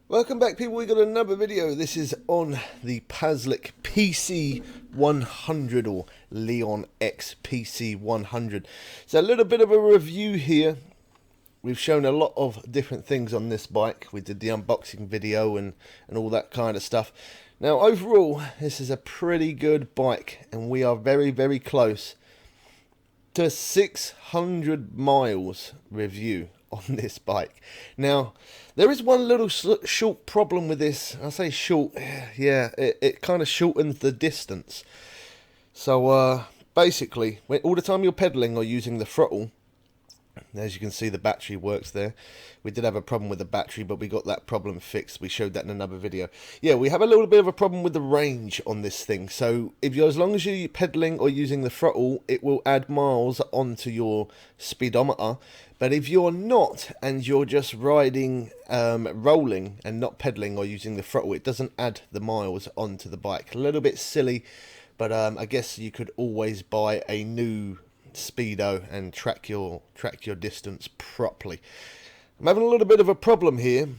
Welcome back, people. We got another video. This is on the Paslic PC100 or Leon X PC100. So a little bit of a review here. We've shown a lot of different things on this bike. We did the unboxing video and all that kind of stuff. Now overall, this is a pretty good bike, and we are very, very close to 600 miles review on this bike. Now, there is one little short problem with this. I say short, yeah, it kind of shortens the distance. So basically, all the time you're pedaling or using the throttle, as you can see, the battery works there. We did have a problem with the battery, but we got that problem fixed. We showed that in another video. Yeah, we have a little bit of a problem with the range on this thing. So if you're, as long as you're pedaling or using the throttle, it will add miles onto your speedometer. But if you're not, and you're just riding, rolling and not pedaling or using the throttle, it doesn't add the miles onto the bike. A little bit silly, but I guess you could always buy a new speedo and track your distance properly. I'm having a little bit of a problem here.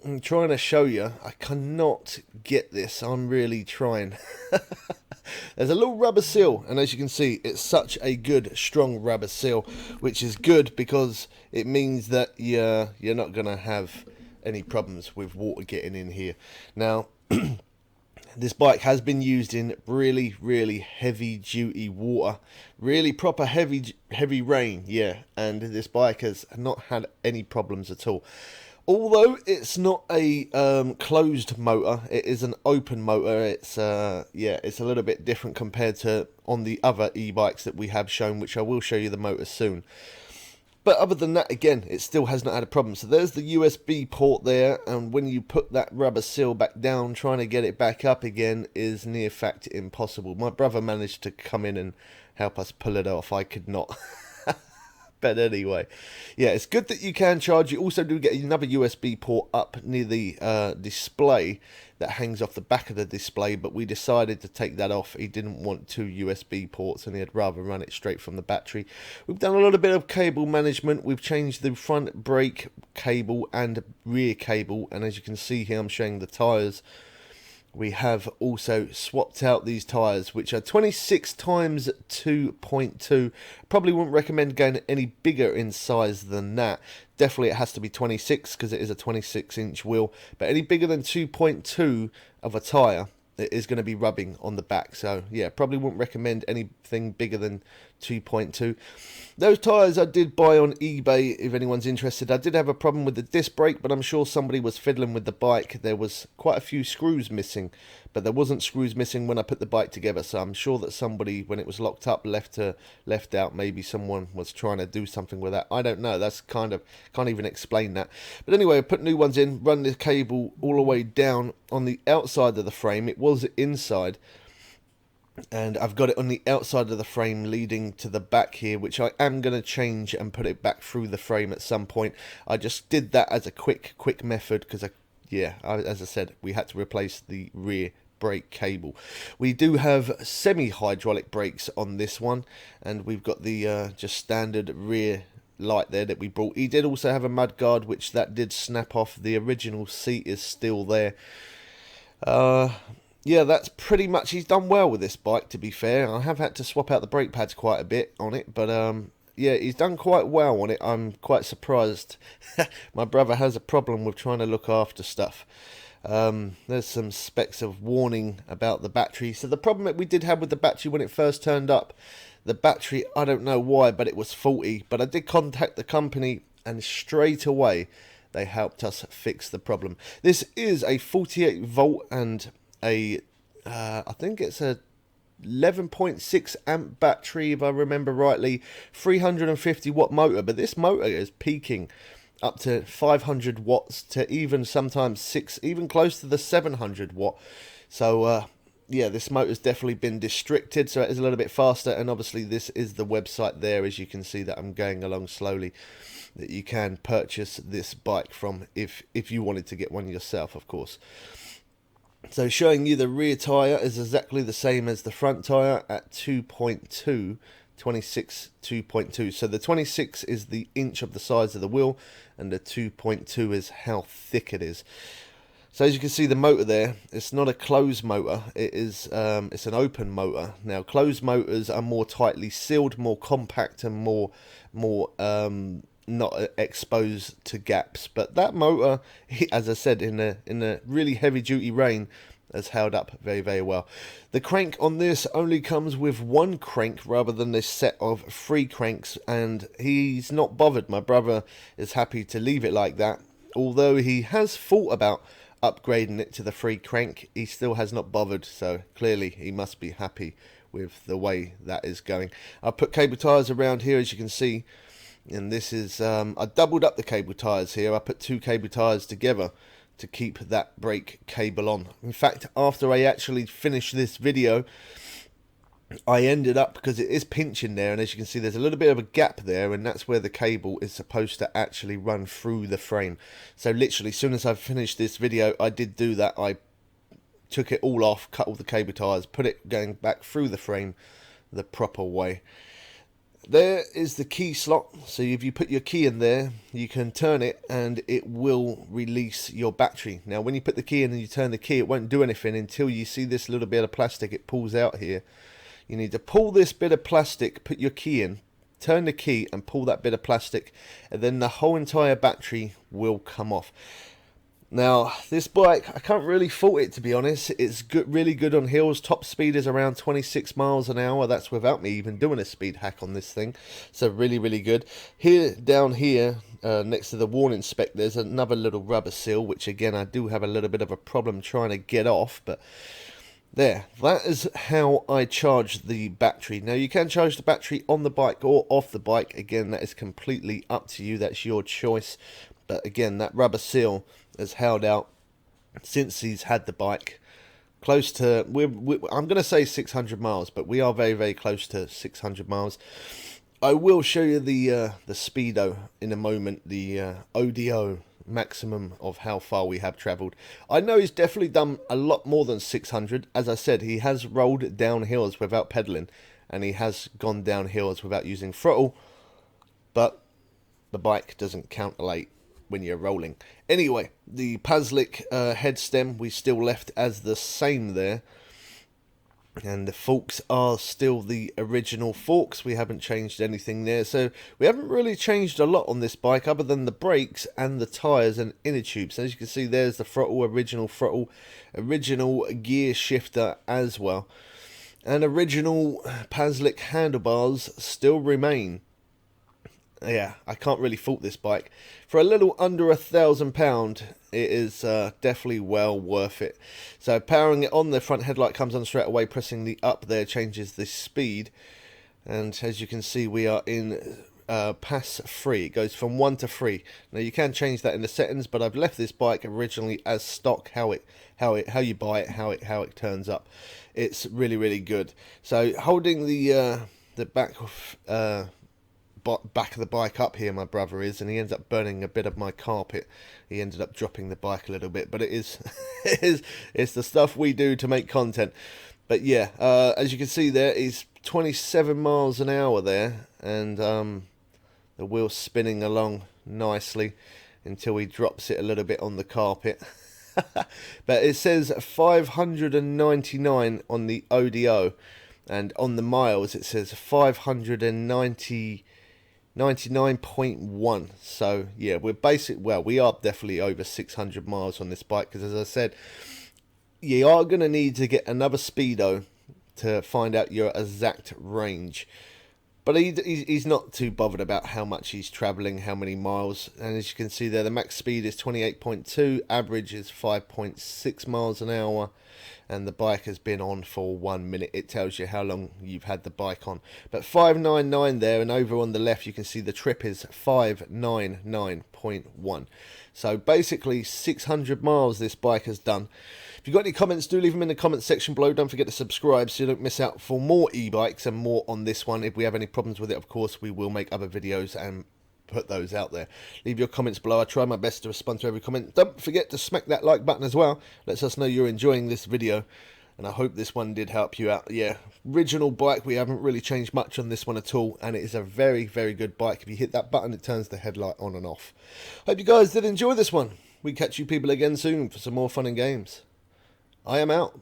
I'm trying to show you. I cannot get this. I'm really trying. There's a little rubber seal, and as you can see, it's such a good strong rubber seal, which is good because it means that you're not gonna have any problems with water getting in here. Now this bike has been used in really, really heavy duty water, really proper heavy rain, yeah, and this bike has not had any problems at all. Although it's not a closed motor, it is an open motor. It's yeah, it's a little bit different compared to on the other e-bikes that we have shown, which I will show you the motor soon. But other than that, again, it still has not had a problem. So there's the USB port there, and when you put that rubber seal back down, trying to get it back up again is near fact impossible. My brother managed to come in and help us pull it off. I could not. But anyway, yeah, it's good that you can charge. You also do get another USB port up near the display that hangs off the back of the display, but we decided to take that off. He didn't want two USB ports, and he'd rather run it straight from the battery. We've done a little bit of cable management. We've changed the front brake cable and rear cable, and as you can see here, I'm showing the tyres. We have also swapped out these tyres, which are 26 times 2.2. Probably wouldn't recommend going any bigger in size than that. Definitely it has to be 26 because it is a 26-inch wheel. But any bigger than 2.2 of a tyre, it is going to be rubbing on the back. So yeah, probably wouldn't recommend anything bigger than 2.2. Those tyres I did buy on eBay, if anyone's interested. I did have a problem with the disc brake, but I'm sure somebody was fiddling with the bike. There was quite a few screws missing, but there wasn't screws missing when I put the bike together. So I'm sure that somebody, when it was locked up, left out. Maybe someone was trying to do something with that. I don't know. That's kind of, can't even explain that. But anyway, I put new ones in, run the cable all the way down on the outside of the frame. It was inside, and I've got it on the outside of the frame leading to the back here, which I am going to change and put it back through the frame at some point. I just did that as a quick method because as I said, we had to replace the rear brake cable. We do have semi-hydraulic brakes on this one, and we've got the just standard rear light there that we brought. He did also have a mud guard, which that did snap off. The original seat is still there. Yeah, that's pretty much, he's done well with this bike, to be fair. I have had to swap out the brake pads quite a bit on it, but yeah, he's done quite well on it. I'm quite surprised. My brother has a problem with trying to look after stuff. There's some specks of warning about the battery. So the problem that we did have with the battery when it first turned up, the battery, I don't know why, but it was faulty. But I did contact the company, and straight away they helped us fix the problem. This is a 48 volt and I think it's a 11.6 amp battery, if I remember rightly, 350 watt motor, but this motor is peaking up to 500 watts to even sometimes even close to the 700 watt. So yeah, this motor's definitely been districted, so it is a little bit faster, and obviously this is the website there, as you can see that I'm going along slowly, that you can purchase this bike from if you wanted to get one yourself, of course. So showing you the rear tyre is exactly the same as the front tyre at 2.2, 26 2.2. So the 26 is the inch of the size of the wheel, and the 2.2 is how thick it is. So as you can see, the motor there, it's not a closed motor, it is it's an open motor. Now closed motors are more tightly sealed, more compact, and more not exposed to gaps. But that motor, as I said, in a really heavy duty rain, has held up very, very well. The crank on this only comes with one crank rather than this set of 3 cranks, and he's not bothered. My brother is happy to leave it like that. Although he has thought about upgrading it to the 3 crank, he still has not bothered, so clearly he must be happy with the way that is going. I've put cable ties around here, as you can see, and this is I doubled up the cable ties here. I put 2 cable ties together to keep that brake cable on. In fact, after I actually finished this video, I ended up, because it is pinching there, and as you can see there's a little bit of a gap there, and that's where the cable is supposed to actually run through the frame. So literally, as soon as I finished this video, I did do that. I took it all off, cut all the cable ties, put it going back through the frame the proper way. There is the key slot, so if you put your key in there, you can turn it and it will release your battery. Now when you put the key in and you turn the key, it won't do anything until you see this little bit of plastic it pulls out here. You need to pull this bit of plastic, put your key in, turn the key and pull that bit of plastic, and then the whole entire battery will come off. Now this bike, I can't really fault it, to be honest. It's good, really good on hills. Top speed is around 26 miles an hour. That's without me even doing a speed hack on this thing. So really, really good. Here, down here, next to the warning spec, there's another little rubber seal, which again I do have a little bit of a problem trying to get off, but there, that is how I charge the battery. Now you can charge the battery on the bike or off the bike. Again, that is completely up to you. That's your choice. But again, that rubber seal has held out since he's had the bike. Close to, I'm going to say 600 miles, but we are very, very close to 600 miles. I will show you the speedo in a moment, the ODO maximum of how far we have travelled. I know he's definitely done a lot more than 600. As I said, he has rolled down hills without pedalling, and he has gone down hills without using throttle, but the bike doesn't calculate when you're rolling. Anyway, the Paslick head stem we still left as the same there, and the forks are still the original forks. We haven't changed anything there, so we haven't really changed a lot on this bike other than the brakes and the tyres and inner tubes. As you can see, there's the throttle, original gear shifter as well, and original Paslick handlebars still remain. Yeah, I can't really fault this bike. For a little under £1,000, it is definitely well worth it. So powering it on, the front headlight comes on straight away. Pressing the up there changes the speed, and as you can see, we are in pass 3. It goes from 1 to 3. Now you can change that in the settings, but I've left this bike originally as stock. How you buy it, how it turns up. It's really, really good. So holding the back of the bike up here, my brother is, and he ends up burning a bit of my carpet. He ended up dropping the bike a little bit, but it is it's the stuff we do to make content. But yeah, as you can see there, he's 27 miles an hour there, and the wheel's spinning along nicely until he drops it a little bit on the carpet. But it says 599 on the ODO, and on the miles it says 599.1. So yeah, we are definitely over 600 miles on this bike, because as I said, you are going to need to get another speedo to find out your exact range. But he's not too bothered about how much he's travelling, how many miles. And as you can see there, the max speed is 28.2, average is 5.6 miles an hour. And the bike has been on for 1 minute. It tells you how long you've had the bike on. But 599 there, and over on the left you can see the trip is 599.1. So basically 600 miles this bike has done. If you've got any comments, do leave them in the comment section below. Don't forget to subscribe so you don't miss out for more e-bikes and more on this one. If we have any problems with it, of course, we will make other videos and put those out there. Leave your comments below. I try my best to respond to every comment. Don't forget to smack that like button as well. Lets us know you're enjoying this video, and I hope this one did help you out. Yeah, original bike. We haven't really changed much on this one at all, and it is a very, very good bike. If you hit that button, it turns the headlight on and off. Hope you guys did enjoy this one. we catch you people again soon for some more fun and games. I am out.